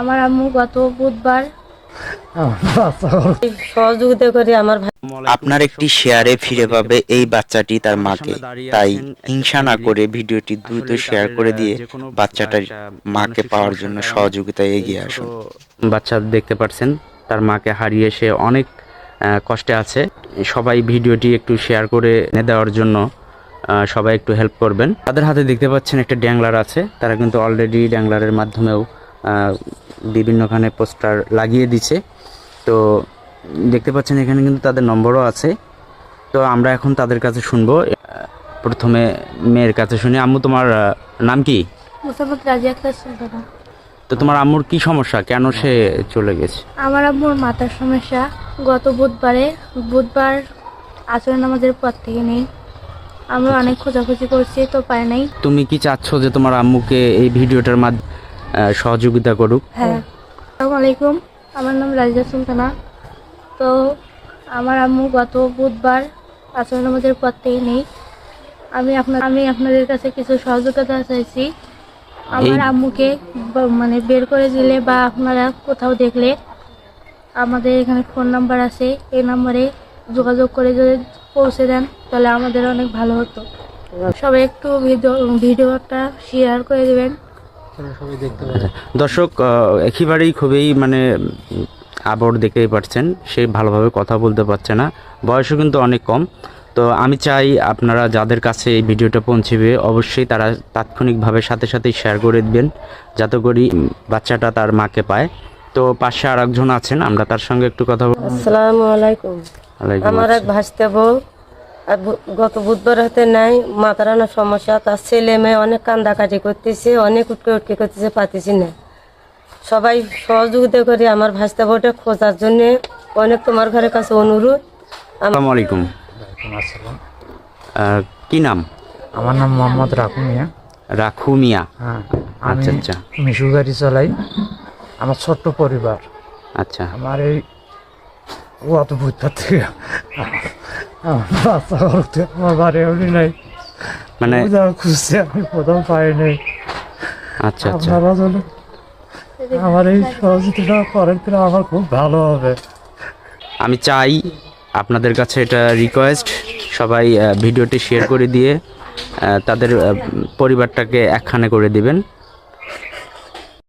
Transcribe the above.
আমার আম্মু গত বুধবার সহযোগিতা করে আমার ভাই। আপনার একটি শেয়ারে ফিরে পাবে এই বাচ্চাটি তার মাকে। তাই হিংসা না করে ভিডিওটি দ্রুত শেয়ার করে দিয়ে বাচ্চাটার মাকে পাওয়ার জন্য সহযোগিতায় এগিয়ে আসুন। বাচ্চা দেখতে পাচ্ছেন তার মাকে হারিয়ে সে অনেক কষ্টে আছে। সবাই ভিডিওটি একটু শেয়ার করে দেওয়ার জন্য সবাই একটু হেল্প করবেন। তাদের হাতে দেখতে পাচ্ছেন একটা ড্যাংলার আছে, তারা কিন্তু অলরেডি ড্যাংলারের মাধ্যমেও বিভিন্নখানে পোস্টার লাগিয়ে দিচ্ছে। তো দেখতে পাচ্ছেন এখানে কিন্তু তাদের নম্বরও আছে। তো আমরা এখন তাদের কাছে শুনবো। প্রথমে মেয়ের কাছে শুনি। আম্মু, তোমার নাম কি? মুসাফত রাজি আক্তার সুলতানা। তো তোমার আম্মুর কি সমস্যা, কেন সে চলে গেছে? আমার আম্মুর মাথার সমস্যা। গত বুধবার আসরের নামাজের পর থেকে নেই। আমরা অনেক খোঁজাখুঁজি করছি, তো পাই নাই। তুমি কি চাচ্ছ যে তোমার আম্মুকে এই ভিডিওটার মাধ্যমে সহযোগিতা করুক? হ্যাঁ। আসসালামু আলাইকুম, আমার নাম রাজিয়া সুলতানা। তো আমার আম্মু গত বুধবার আসরের নামাজের পর থেকে নেই। আমি আপনাদের কাছে কিছু সহযোগিতা চাইছি। আমার আম্মুকে মানে বের করে দিলে বা আপনারা কোথাও দেখলে আমাদের এখানে ফোন নাম্বার আছে, এই নাম্বারে যোগাযোগ করে যদি পৌঁছে দেন তাহলে আমাদের অনেক ভালো হতো। সবাই একটু ভিডিওটা শেয়ার করে দেবেন। দর্শক একেবারেই খুবই মানে আবর দেখতেই পাচ্ছেন, সে ভালোভাবে কথা বলতে পারছে না, বয়সও কিন্তু অনেক কম। তো আমি চাই আপনারা যাদের কাছে এই ভিডিওটা পৌঁছবে অবশ্যই তারা তাৎক্ষণিকভাবে সাথে সাথেই শেয়ার করে দিবেন, যাতে করে বাচ্চাটা তার মাকে পায়। তো পাশে আর একজন আছেন, আমরা তার সঙ্গে একটু কথা বলবো। আসসালামু আলাইকুম। আমার এক ভাসতে বউ গত বুধবার হাতে নাই, মাথার অনেক সমস্যা। তার ছেলে মেয়ে অনেক কান্দাকাটি করতেছে, অনেক উটকে করতেছে, পাতিছি না। সবাই সহযোগিতা করে আমার ভাসতে বউটা খোঁজার জন্য অনেক তোমার ঘরের কাছে অনুরোধ। আসসালামু আলাইকুম। কি নাম? আমার নাম মোহাম্মদ রাখু মিয়া। রাখু মিয়া। হ্যাঁ, আচ্ছা আচ্ছা। মিশু গাড়ি চালাই। আমার ছোট্ট পরিবার। আচ্ছা, আমার এই অত বুঝতে থেকে আমার বাচ্চা করতে আমার বাড়ি উনি নাই, মানে খুঁজছি, আমি প্রথম পাই নাই। আচ্ছা আচ্ছা। আপনারা যদি আমার এই সহযোগিতা করেন তাহলে আমার খুব ভালো হবে। আমি চাই আপনাদের কাছে এটা রিকোয়েস্ট, সবাই ভিডিওটি শেয়ার করে দিয়ে তাদের পরিবারটাকে একখানে করে দিবেন।